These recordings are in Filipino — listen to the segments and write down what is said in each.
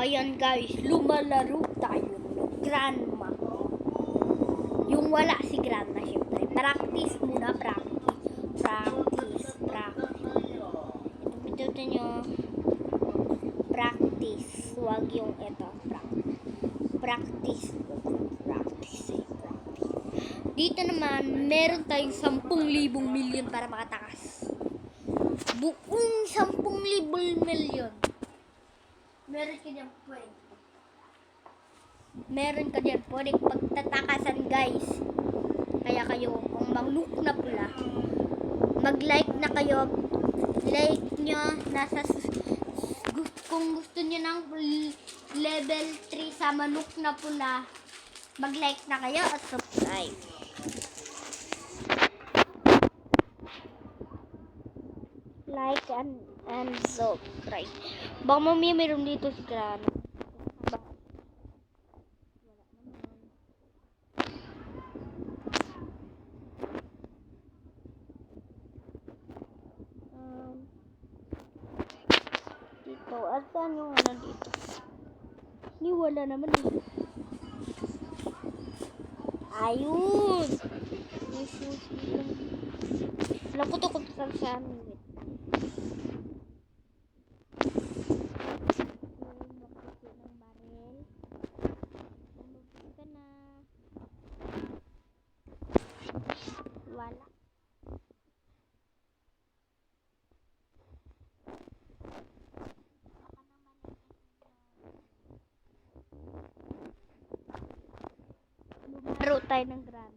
Ayan guys, lumalaro tayo ng grandma. Yung wala si grandma syempre. Practice muna, practice. Ito nyo. Practice. Huwag yung ito. Practice. Dito naman, meron tayong 10,000 milyon para makatakas. Buong 10,000 milyon. Meron ka dyan pwede pagtatakasan guys. Kaya kayo kung mangluk na pula, mag-like na kayo. Like nyo kung gusto nyo ng level 3 sa manok na pula, mag-like na kayo at subscribe. Like and subscribe. Baka mamaya meron dito si Grana. Dito. Asan yung ano dito? Ni wala naman eh. Ayun! Nakutukot sa amin. Wala. Laro tayo ng grand.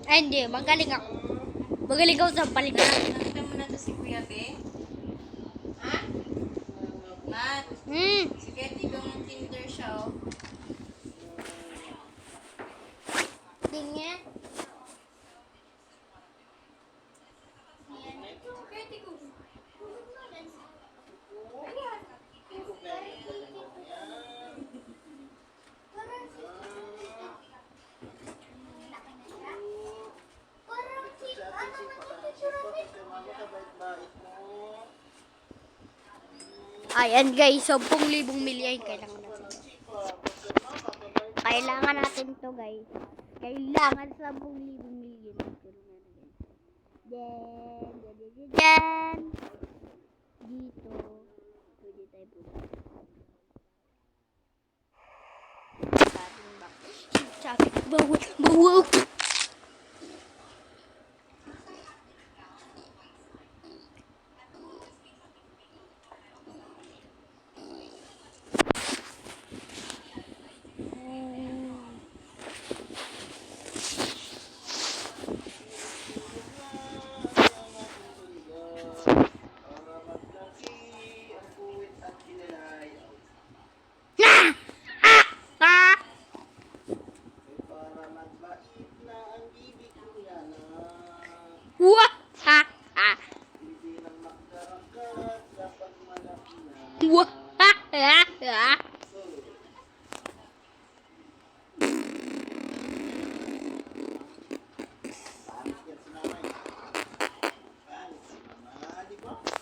Ay, hindi. Magaling ako. Magaling ako sa palitan. Nakita mo na to si Kuya Be? Ha? Nat? Si Betty kung Tinder siya, oh. Tingnya. Ayan guys, 10,000 milyon kailangan natin. Kailangan natin to guys. Kailangan 10,000 milyon. Yan. Dito. Pwede tayo punta. Sabi, bawal.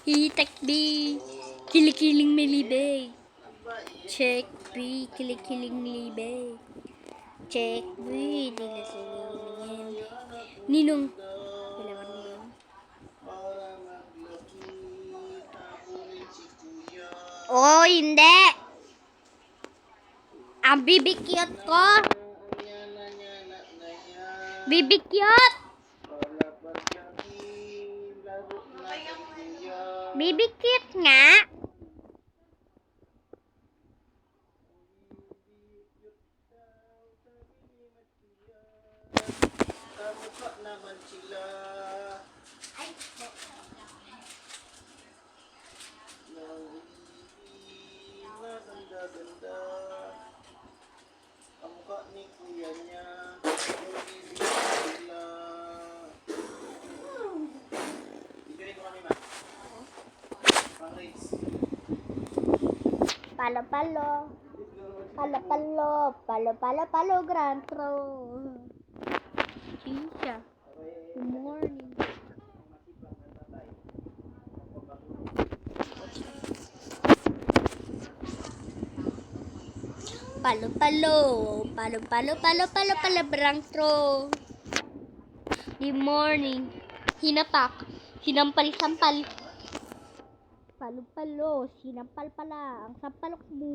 Hitak B. Kilikiling milibe. Check B. Kilikiling milibe. Check B. Nilasilingin. Ninong. Kailangan mo. Oh, hindi. Ang bibikyot ko. Bibikyot. Bibikyot nga. Kamukha naman sila. Ay, Na ganda-ganda. Kamukha ni kuya niya. Yung ibig sila. Bigyan ko kami, ma. Pang-race. palo-palo. Palo-palo. Palo-palo-palo. Grand Tro. Chisha. Good morning. Palo-palo. Palo-palo-palo-palo-palo. Grand Tro. Good morning. Hinapak. Sinampal-sampal. Palo-palo. Sinampal pala. Ang sampalok mo.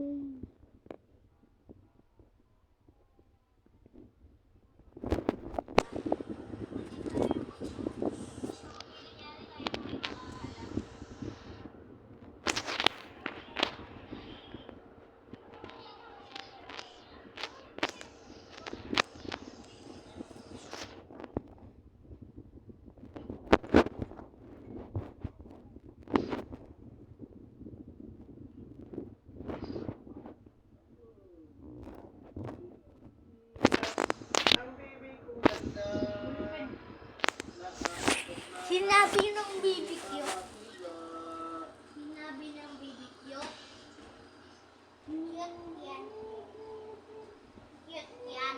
Ang baby kong ganda. Sinabi ng bibigyo. Sila. Sinabi ng bibigyo. Cute yan. Cute yan.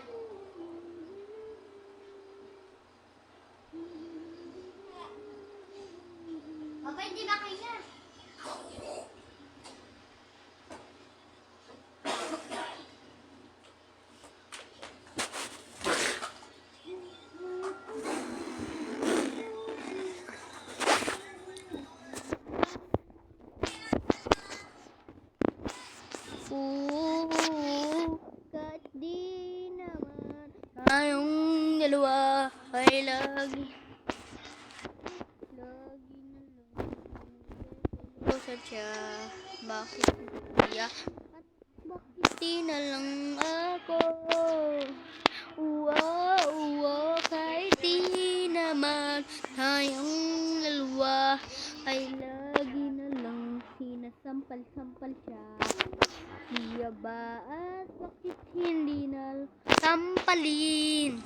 Papa, hindi ba kaya? Kahit di naman tayong dalawa ay lagi na lang ko sadya. Bakit kaya at bakit di na lang ako? Kahit di naman tayong dalawa ay lagi na lang sinasampal-sampal siya. Siya ba at bakit hindi na sampalin?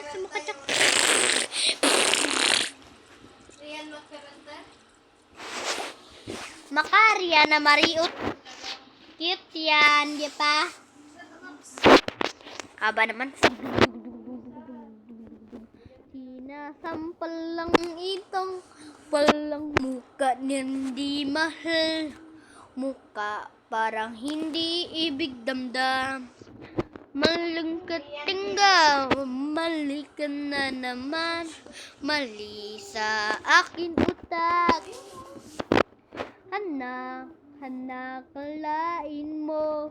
Sumakatsak. Riyan magkaranta? Makarya na mariut. Cute yan, di pa? Aba naman. Sinasampal lang itong palang muka niya hindi mahal. Muka parang hindi ibig damdam. Malungkot tingga, mali ka na naman. Mali sa akin utak. Hanak, kalain mo.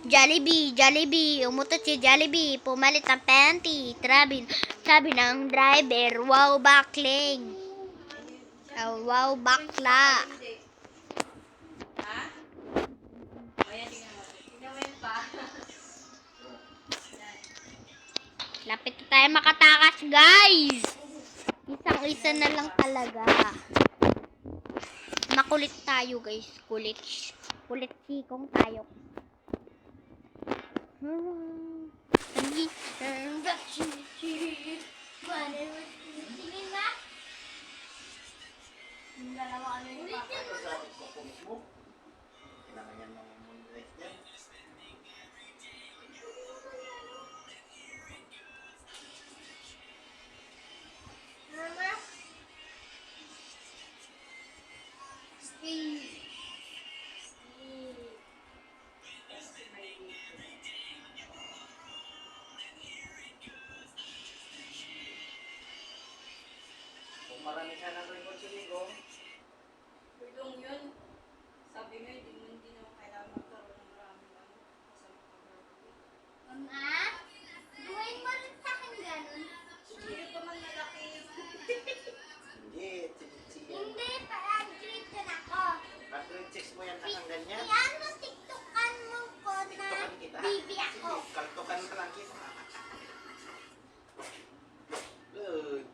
Jollibee, umutot si Jollibee. Pumalit ng panty. Sabi ng driver, wow bakling. Wow bakla. Hindi. Ha? O yan, tingnan mo. Tingnan mo yun pa. Lapit na tayo makatakas, guys. Isang-isa na lang talaga. Makulit tayo, guys. Kulit sikong tayo. Sabi ko po mismo. Kailangan yan ng moonlight yan. Kung marami ka ng record sa ligo, Perdong yun. Sabi nga, hindi naman kailangan magkaroon ng maraming ano. Basta makapag-graduate. Mama, buhay mo rin sa akin ganun. Hindi pa man malaki. hindi. Siya. Hindi, parang grade na ako. Grade 6 mo yan nakang ganyan. Yan mo, tiktokan mo ko na Tiktokan kita. bibi ako. Sige, kaltokan ka lang kita. Good.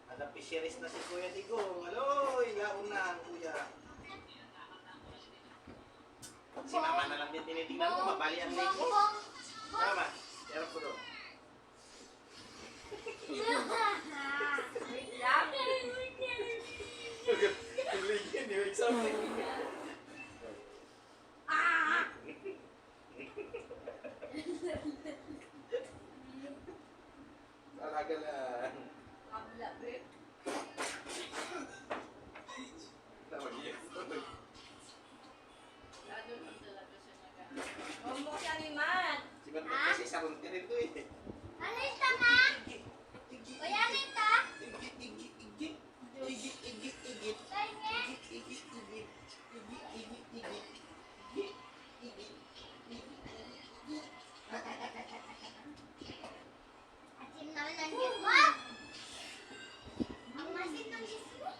Ada fisheries na si Kuya Digong. Aloy, laon na ang kuya. Si mama na lang din tinitingnan mo, mabali ang leg mo. Bong, Tama, sarap ko doon. Wait lang. Tuligyan yung example. Talaga lang. Kabla, Brett. Tawag yun. Lalo lang talaga siya Huwag mo siya ni Matt. Si Matt kasi sa ronti rin to eh. ano ito, ma? O yan ito? Igit, igit, igit. Igit, igit, igit. Kanya? Igit, igit, igit. Igit, igit, igit. Igit, igit, igit. Asin naman ang git mo. Ang masin ng git mo.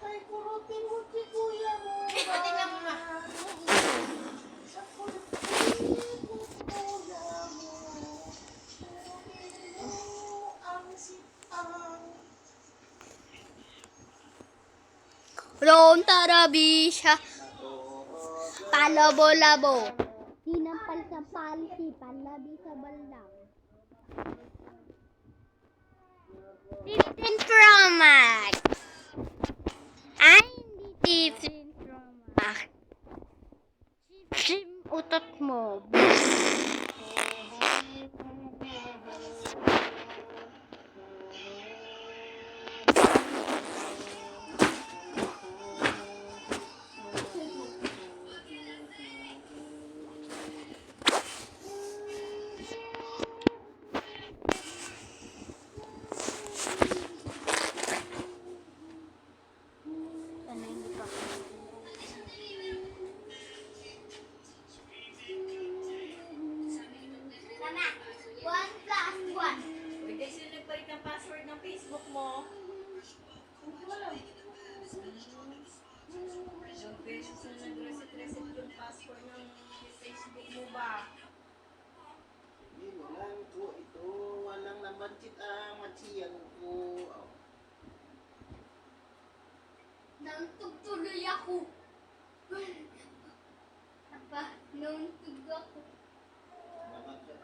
Ay, kurutin mo si kuya mo. Tingnan mo, ma. Sa kurutin mo kuya mo. Ang sitang. Ron tarabisha. Palabo-labo. Tinampal sa palsi, palabi sa balang. Tintin Pro Max. Ay, hindi Tintin Pro Max. Sim utot mo. Tama. 1 plus 1. Pwede sila nagpalit ng password ng Facebook mo. Ilang beses na nag-reset yung password ng Facebook mo ba? Hindi mo lang ko ito. Walang nabansit ang matsiyan ko. Nauntog tuloy ako. Aba, nauntog ako. Nabansit.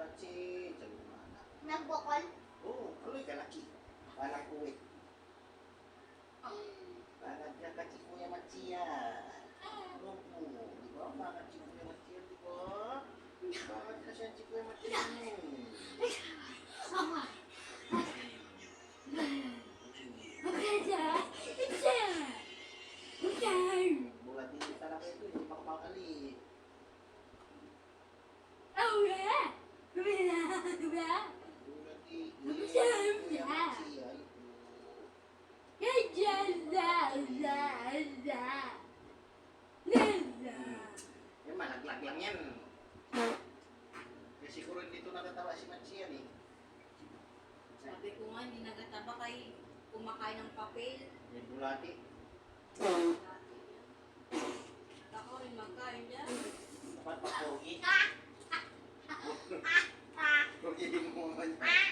Sabi mo anak. Nagbokol? Oo, tuloy ka laki. Parang kuwit. Parang ka kaki kuya matsiyan. Ano po? Di ba? Bakit si kuya matsiyan, di ba? Bakit ka siya si kuya matsiyan mo? Ama. Maganda. Isa. Okay. Bulat din talaga ito. Hindi pa kumakali. Aura. Gumila. Gumila. Bulat din. Maganda. Kuya matsiyan ito. Yan, malaglag lang yan. Kasi siguro dito natatawa si Matsiyan eh. Sabi ko nga, hindi nagataba kay kumakain ng papel. May bulati. Ako rin magkain dyan. Dapat papogi. Pogi mo naman yan.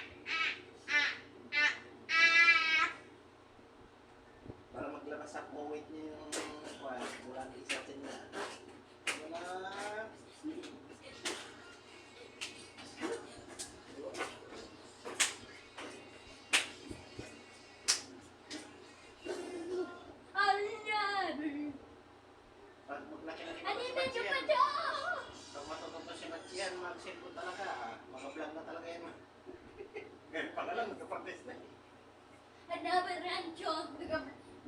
Para maglabas sa buwit niya yung bulati sa atin na. Wala. Pag maglaki na rin.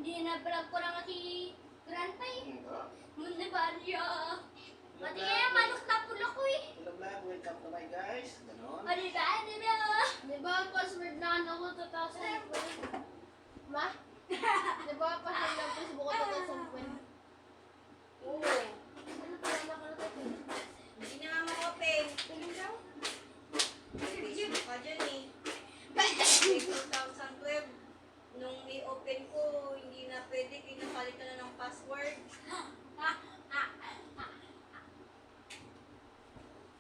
Hindi na vlog ko lang si Grandpa eh. Muna ba niya? Pati kaya manok na pula ko eh. Hello vlog, welcome to my guys. Ganon. Ano ba? Ano ba? Di ba password na ano ko 2012? Ma? Di ba password na Facebook ko 2012? Oo. Ano pa naman ako natin? Hindi na nga ma-open. Tingin daw? Facebook ka dyan eh. Kasi 2012, nung i-open ko, hindi na pwede. Pinapalitan na ng password.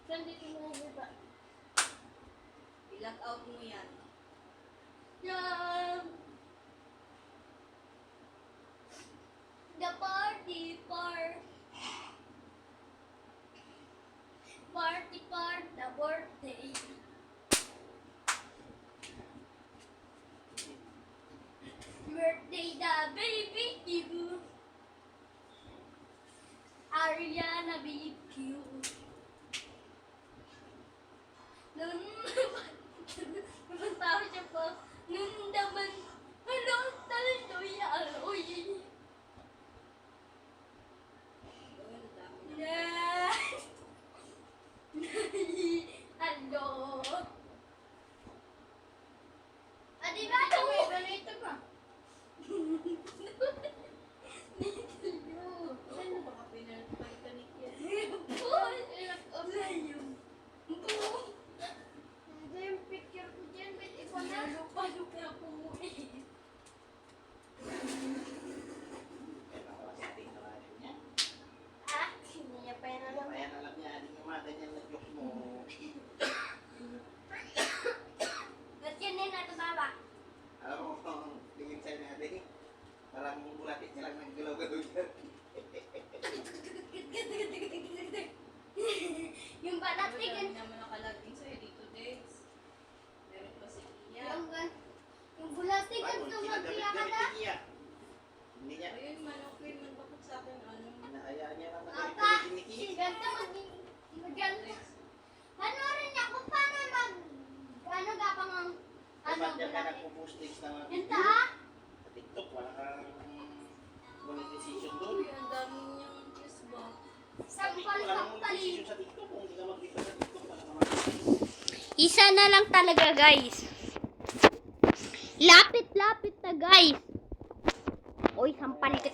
Saan dito mo ba? I-log out mo yan. Yan. The party part. Party part, the birthday. Birthday the baby you. Ariana be cute. Nung tao siya po, nung naman, ano, talo yan, uy. Ang dami na. Yes! Hello! Ah, di ba? Ganito ba? Ano ba ka pinapalitan ni Kian? Ito yung picture ko dyan. Wait, ikaw na. Kaya wala sa ating nararin niya. Ah, hindi niya pa yan alam. Kaya alam niya, aling yung mga ganyan na joke mo. Ba't yan din natin baba? Alam mo, tingin sa'yo na ating, parang bulatit niya lang naggalaw-galaw dyan. Yung palatik, Ang dami naman nakalagin sa'yo dito, Dex. Meron pa si Iya. yung bulatik, Paano, ang sinagamit tumagpiya ka gamit na. ni Kia. Hindi niya, Ayun, manokay man bakit sa akin ano. inaayaan niya lang Ata, nagamit ni Kia. ganda maganda. Ano rin niya kung paano ano gapang ang Dapat yan ka bulatik. nagpo-postings ng mga Yung video. taa? Sa TikTok, wala kang monetization doon. Uy, ang dami niyang kiss ba? Wala kang Sampal. monetization sa TikTok. Kung hindi ka mag-video sa TikTok, wala kang monetization. Isa na lang talaga, guys. Lapit-lapit na, guys. Uy, sampal ka.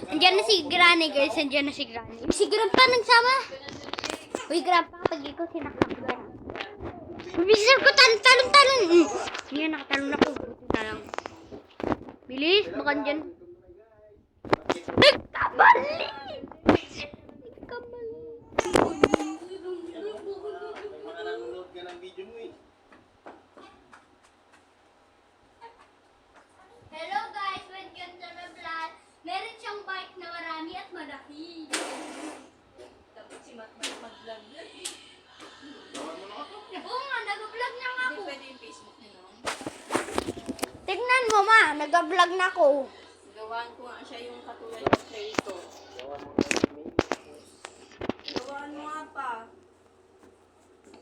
Andiyan na si Granny, guys. Andiyan na si Granny. Si Grandpa nagsama. Uy, Grandpa, pag ikaw sinakak ko yan. Bibisan ko, talon-talon. Yan, nakatalon ako. Buti na lang. Bilis, baka dyan. Nagkamali! Nagkamali. May mga nanonood ka ng video mo eh. Hello guys, welcome to my vlog. Meron siyang bike na marami at malaki. Dapat si Matmat mag-vlog yan. Gawan mo na ako. Oo nga, nag-vlog na nga Hindi ako. pwede yung Facebook niya, no? Tignan mo ma, nag-vlog na ako. Gawaan ko nga siya yung katulad ng ito. Gawan mo na email. Gawaan mo nga pa.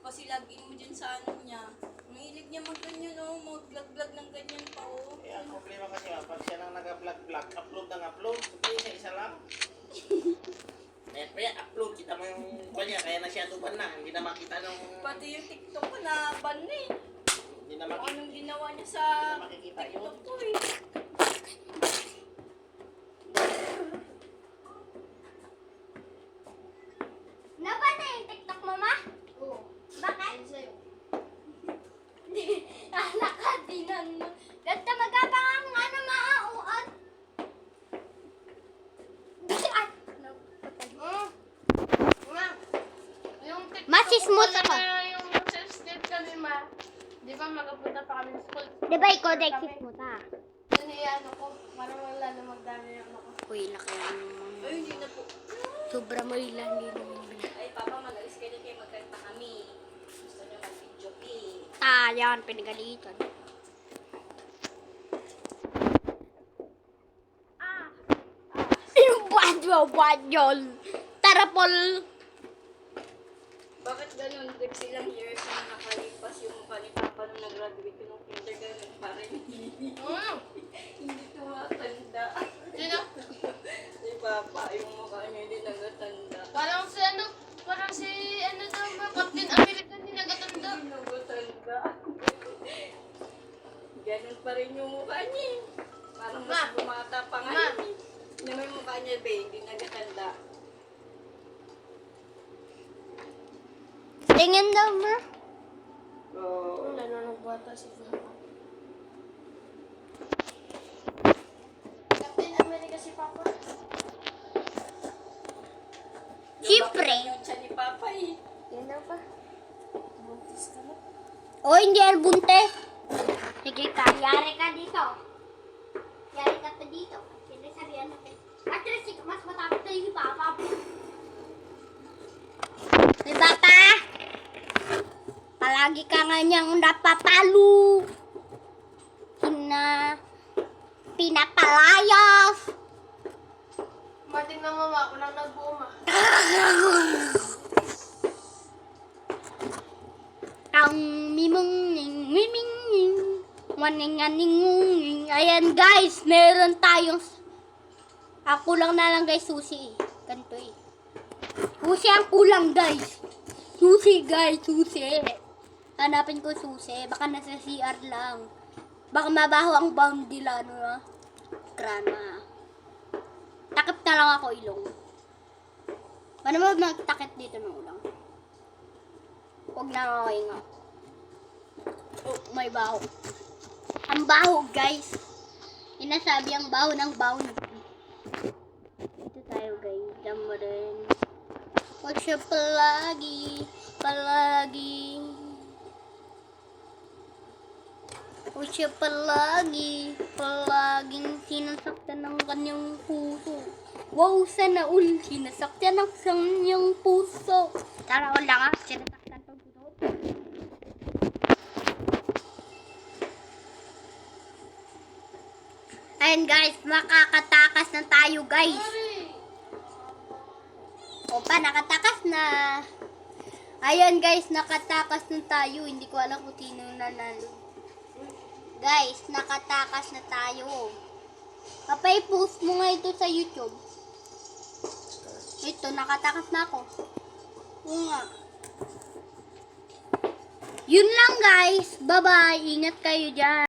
Kasi login mo dyan sa ano niya. Mahilig niya mag-ganyan, no? Mag-vlog-vlog ng ganyan pa, oh. Eh, ang problema kasi pag siya lang nag-vlog-vlog, upload ng upload, sabihin niya isa lang. Kaya upload, kita mo yung kanya, kaya na siya tuban na, hindi na makita nung... Pati yung TikTok ko na ban na eh. Hindi na Kung makita. anong ginawa niya sa Hindi na makikita yun. TikTok ko eh. Naba na yung TikTok mo ma? Oo. Bakit? Ayun sa'yo. Nakadinan mo. Ganda magabang ang ano maauan. Ay! Ma, yung TikTok Masismooth ko ako. na yung self-state kami, ma. Di ba magapunta pa kami sa school? Di ba ikaw dexit mo ta? Yun ano ko, parang wala na magdami yung ano ko. Uy, laki ang Ay, hindi na po. sobra mo ilan, hindi naman. Ay, Papa, mag-alis kayo kayo magkanta kami. Gusto niyo mag-video eh. Ah, yan, pinagalitan. Badyo, tarapol. Bakit ganun? Kasi ilang years na nakalipas yung kani Papa nung nag-graduate ko nung kindergarten, parang hindi pa rin yung mukha niya eh. Parang mas Ma. bumata pa nga Ma. yun eh. Yung may mukha niya, be, hindi nagatanda. Tingin daw, ma. Oo. Wala na nagbata si Papa. Captain America si Papa. Siyempre. Yung tiyan ni Papa eh. Yan na pa. Buntis ka na. O, hindi yan buntis. Sige ka, yari ka dito. Yari ka pa dito. Sige, sabihan natin. Actress, mas matapos na yung papa. Diba pa? Palagi ka nga niyang napapalo. Pinapalayas. Mating na mama, ako lang nag-uuma. Ang miming waninganingung. Ayan guys, meron tayong ako lang na lang guys, susi. Ganito eh. Susi ang kulang guys. Susi guys, susi. Hanapin ko susi. Baka nasa CR lang. Baka mabaho ang bound nila, ano na. Grana. Takip na lang ako ilong. Ano ba magtakip dito ng ulang? Huwag na ako inga. Oh, may baho. Ang baho, guys. Inasabi ang baho ng baho. Dito tayo, guys. Diyan mo rin. Huwag siya palagi. Huwag siya palaging sinasaktan ng kanyang puso. Wow, sana all sinasaktan ng kanyang puso. Tara, wala nga. Sinasaktan ng puso. Ayan guys, makakatakas na tayo guys. Opa, nakatakas na. Ayan guys, nakatakas na tayo. Hindi ko alam kung sino nanalo. Guys, nakatakas na tayo. Papay-post mo nga ito sa YouTube. Ito, nakatakas na ako. Oo nga. Yun lang guys. Bye-bye. Ingat kayo dyan.